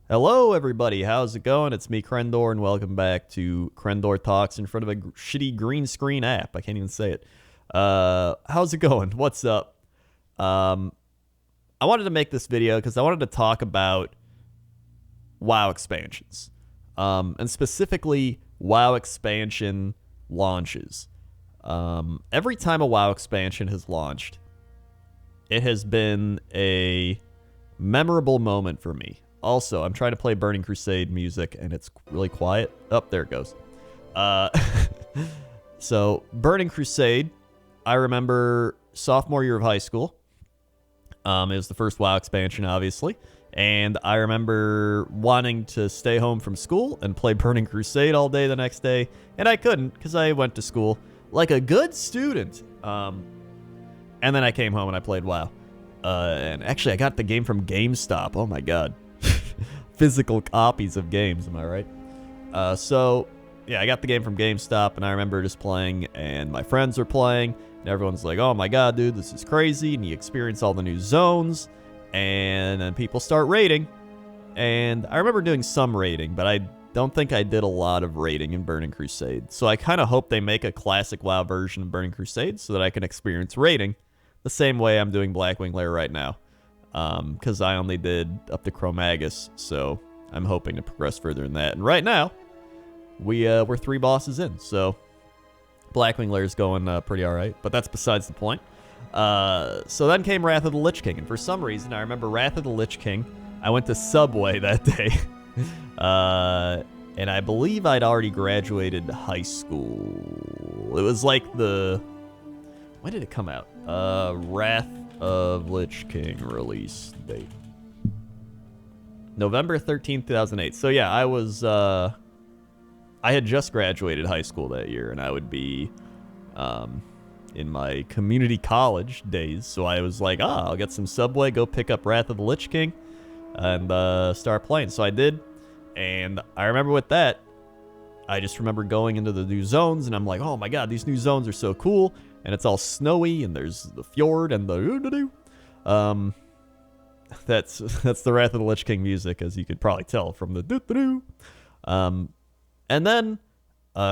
Hello, everybody. How's it going? It's me, Crendor, and welcome back to Crendor Talks in front of a shitty green screen app. I can't even say it. How's it going? What's up? Um, I wanted to make this video because I wanted to talk about WoW expansions, and specifically WoW expansion launches. Every time a WoW expansion has launched, it has been a memorable moment for me. Also, I'm trying to play Burning Crusade music, and it's really quiet. Oh, there it goes. Uh, so, Burning Crusade, I remember sophomore year of high school. It was the first WoW expansion, obviously. And I remember wanting to stay home from school and play Burning Crusade all day the next day. And I couldn't because I went to school like a good student. And then I came home and I played WoW. And actually, I got the game from GameStop. Oh my god. Physical copies of games, am I right? So, yeah, I got the game from GameStop, and I remember just playing, and my friends were playing, and everyone's like, oh my god, dude, this is crazy, and you experience all the new zones, and then people start raiding, and I remember doing some raiding, but I don't think I did a lot of raiding in Burning Crusade, so I kind of hope they make a classic WoW version of Burning Crusade so that I can experience raiding the same way I'm doing Blackwing Lair right now. Because I only did up to Chromagus, so I'm hoping to progress further in that. And right now, we're 3 bosses in, so Blackwing Lair is going pretty alright, but that's besides the point. So then came Wrath of the Lich King, and for some reason, I remember Wrath of the Lich King, I went to Subway that day, and I believe I'd already graduated high school. It was like when did it come out? Wrath of Lich King release date November 13th, 2008. So yeah, I had just graduated high school that year, and I would be in my community college days. So I was like, I'll get some Subway, go pick up Wrath of the Lich King, and start playing. So I did, and I remember with that, I just remember going into the new zones, and I'm like, oh my god, these new zones are so cool. And it's all snowy, and there's the fjord and the that's the Wrath of the Lich King music, as you could probably tell from the doo-doo-doo. And then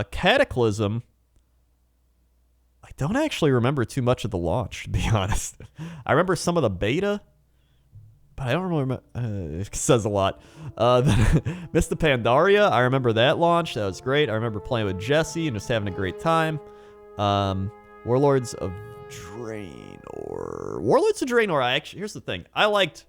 Cataclysm. I don't actually remember too much of the launch, to be honest. I remember some of the beta, but I don't remember. It says a lot. Mr. Pandaria, I remember that launch. That was great. I remember playing with Jesse and just having a great time. Warlords of Draenor. Here's the thing. I liked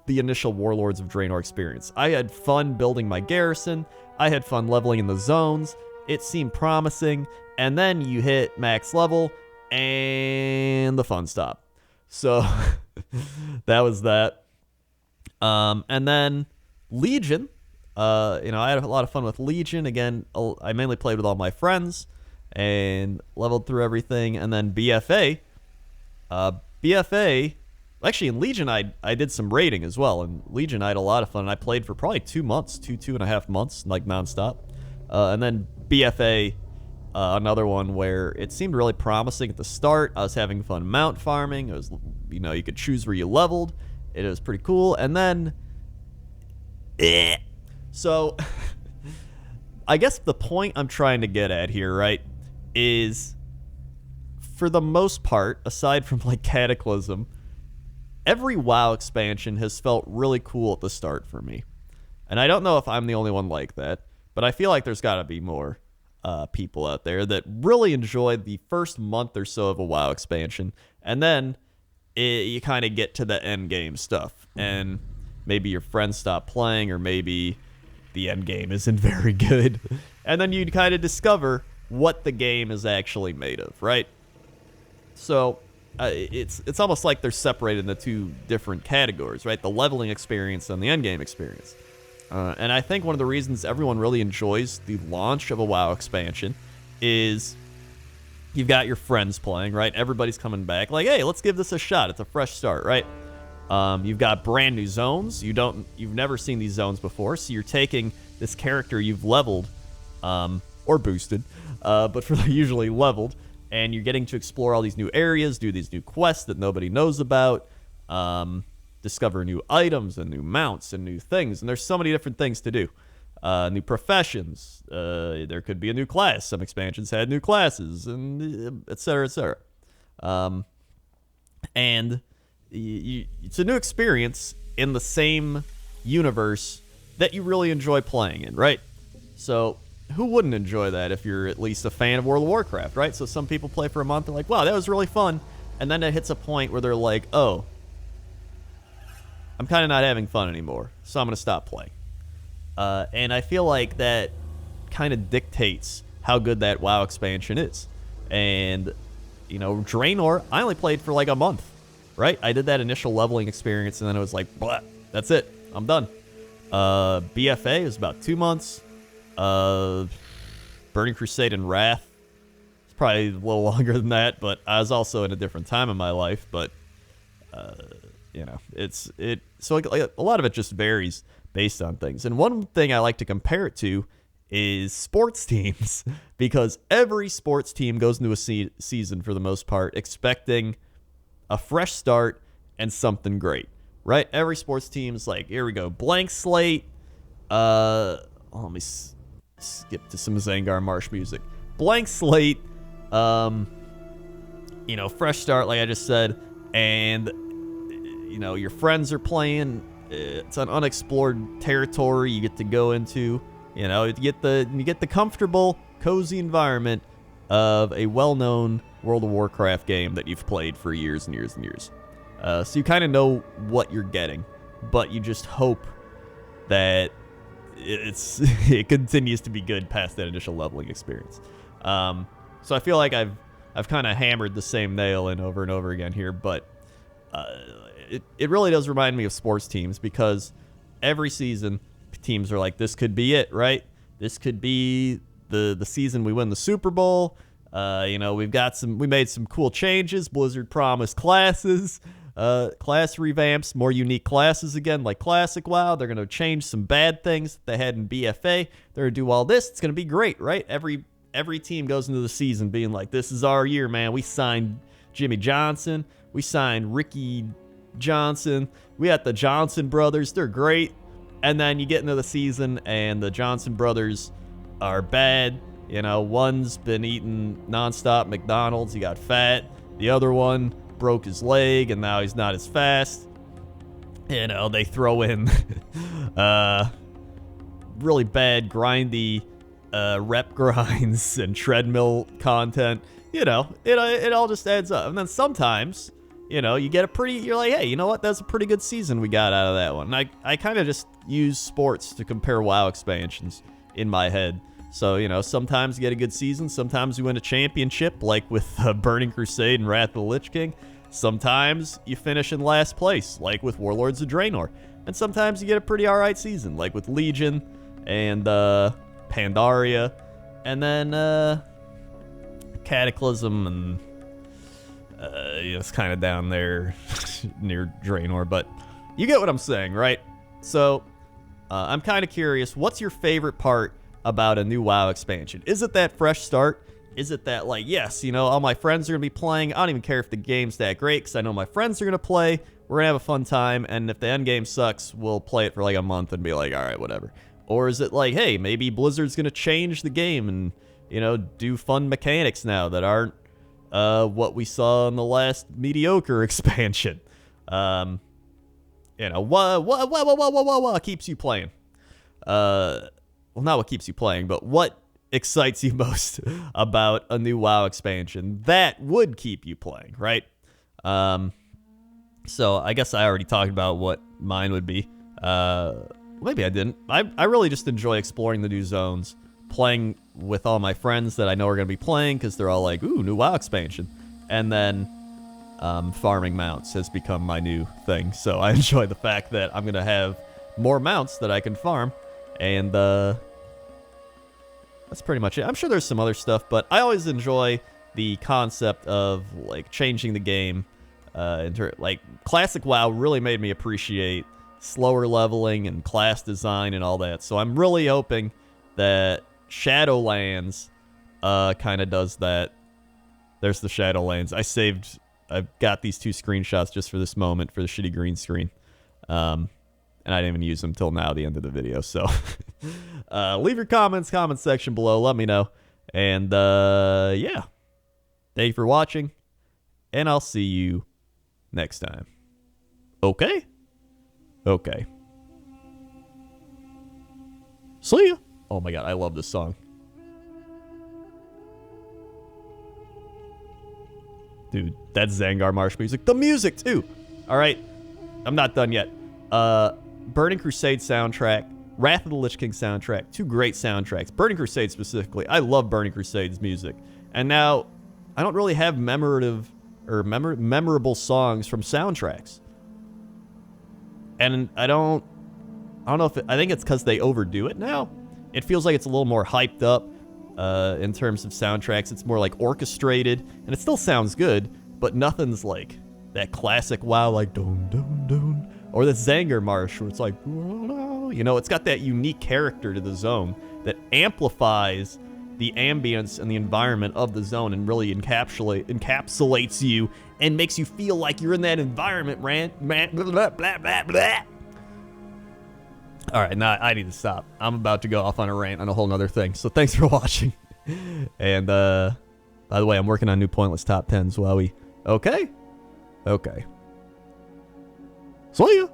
the initial Warlords of Draenor experience. I had fun building my garrison. I had fun leveling in the zones. It seemed promising. And then you hit max level, and the fun stopped. So, that was that. And then Legion. I had a lot of fun with Legion. Again, I mainly played with all my friends and leveled through everything. And then BFA. Actually, in Legion, I did some raiding as well. In Legion, I had a lot of fun. I played for probably 2 months, two and a half months, like nonstop. And then BFA, another one where it seemed really promising at the start. I was having fun mount farming. It was, you could choose where you leveled. It was pretty cool. And then, so, I guess the point I'm trying to get at here, right, is for the most part, aside from like Cataclysm, every WoW expansion has felt really cool at the start for me. And I don't know if I'm the only one like that, but I feel like there's got to be more people out there that really enjoyed the first month or so of a WoW expansion, and then you kind of get to the end game stuff, and maybe your friends stop playing, or maybe the end game isn't very good, and then you kind of discover what the game is actually made of, right? So it's almost like they're separated into 2 different categories, right? The leveling experience and the end game experience. And I think one of the reasons everyone really enjoys the launch of a WoW expansion is you've got your friends playing, right? Everybody's coming back, like, hey, let's give this a shot. It's a fresh start, right? You've got brand new zones. You've never seen these zones before, so you're taking this character you've leveled, or boosted, but for usually leveled, and you're getting to explore all these new areas, do these new quests that nobody knows about. discover new items and new mounts and new things. And there's so many different things to do. New professions. There could be a new class. Some expansions had new classes, and et cetera, et cetera. And it's a new experience in the same universe that you really enjoy playing in, right? So who wouldn't enjoy that if you're at least a fan of World of Warcraft, right? So some people play for a month, they're like, wow, that was really fun. And then it hits a point where they're like, oh, I'm kind of not having fun anymore, so I'm going to stop playing. And I feel like that kind of dictates how good that WoW expansion is. And, you know, Draenor, I only played for like a month, right? I did that initial leveling experience, and then it was like, blah, that's it. I'm done. BFA was about 2 months. Burning Crusade and Wrath, it's probably a little longer than that, but I was also in a different time in my life. But, you know, so like a lot of it just varies based on things. And one thing I like to compare it to is sports teams, because every sports team goes into a season for the most part expecting a fresh start and something great, right? Every sports team's like, here we go, blank slate. Let me skip to some Zangar Marsh music. Blank slate, you know, fresh start, like I just said, and you know, your friends are playing. It's an unexplored territory you get to go into. You know, you get the comfortable, cozy environment of a well-known World of Warcraft game that you've played for years and years and years. So you kind of know what you're getting, but you just hope that it continues to be good past that initial leveling experience. So I feel like I've kind of hammered the same nail in over and over again here, but it really does remind me of sports teams, because every season teams are like, this could be it, right? This could be the season we win the Super Bowl. You know, we made some cool changes. Blizzard promised classes, class revamps, more unique classes again, like Classic WoW. They're going to change some bad things that they had in BFA. They're going to do all this. It's going to be great, right? Every team goes into the season being like, this is our year, man. We signed Jimmy Johnson. We signed Ricky Johnson. We got the Johnson brothers. They're great. And then you get into the season and the Johnson brothers are bad. You know, one's been eating nonstop McDonald's. He got fat. The other one broke his leg and now he's not as fast. You know, they throw in really bad, grindy rep grinds and treadmill content. You know, it all just adds up. And then sometimes, you know, you're like, hey, you know what? That's a pretty good season we got out of that one. And I kind of just use sports to compare WoW expansions in my head. So, you know, sometimes you get a good season. Sometimes you win a championship, like with Burning Crusade and Wrath of the Lich King. Sometimes you finish in last place, like with Warlords of Draenor. And sometimes you get a pretty alright season, like with Legion and Pandaria. And then Cataclysm and it's kind of down there near Draenor, but you get what I'm saying, right? So I'm kind of curious, what's your favorite part about a new WoW expansion? Is it that fresh start? Is it that, like, yes, you know, all my friends are going to be playing. I don't even care if the game's that great, because I know my friends are going to play. We're going to have a fun time, and if the end game sucks, we'll play it for like a month and be like, all right, whatever. Or is it like, hey, maybe Blizzard's going to change the game and, you know, do fun mechanics now that aren't what we saw in the last mediocre expansion. You know, what keeps you playing? Well, not what keeps you playing, but what excites you most about a new WoW expansion that would keep you playing, right? So I guess I already talked about what mine would be. Maybe I didn't. I really just enjoy exploring the new zones, playing with all my friends that I know are going to be playing, because they're all like, ooh, new WoW expansion. And then farming mounts has become my new thing. So I enjoy the fact that I'm going to have more mounts that I can farm. And that's pretty much it. I'm sure there's some other stuff, but I always enjoy the concept of, like, changing the game. Like, Classic WoW really made me appreciate slower leveling and class design and all that. So I'm really hoping that Shadowlands kind of does that. There's the Shadowlands. I've got these two screenshots just for this moment for the shitty green screen. And I didn't even use them till now, the end of the video. So leave your comment section below. Let me know. And yeah. Thank you for watching. And I'll see you next time. Okay? Okay. See ya. Oh my god, I love this song. Dude, that's Zangar Marsh music. The music, too. All right. I'm not done yet. Burning Crusade soundtrack. Wrath of the Lich King soundtrack. Two great soundtracks. Burning Crusade specifically. I love Burning Crusade's music. And now, I don't really have memorable songs from soundtracks. And I don't know if I think it's because they overdo it now. It feels like it's a little more hyped up. In terms of soundtracks, it's more like orchestrated, and it still sounds good, but nothing's like that classic WoW, like dun dun dun, or the Zangar Marsh, where it's like, you know, it's got that unique character to the zone that amplifies the ambience and the environment of the zone and really encapsulates you and makes you feel like you're in that environment. Blah, blah, blah, blah, blah. All right, now I need to stop. I'm about to go off on a rant on a whole nother thing. So thanks for watching. And by the way, I'm working on new pointless top 10s while we... Okay? Okay. See ya.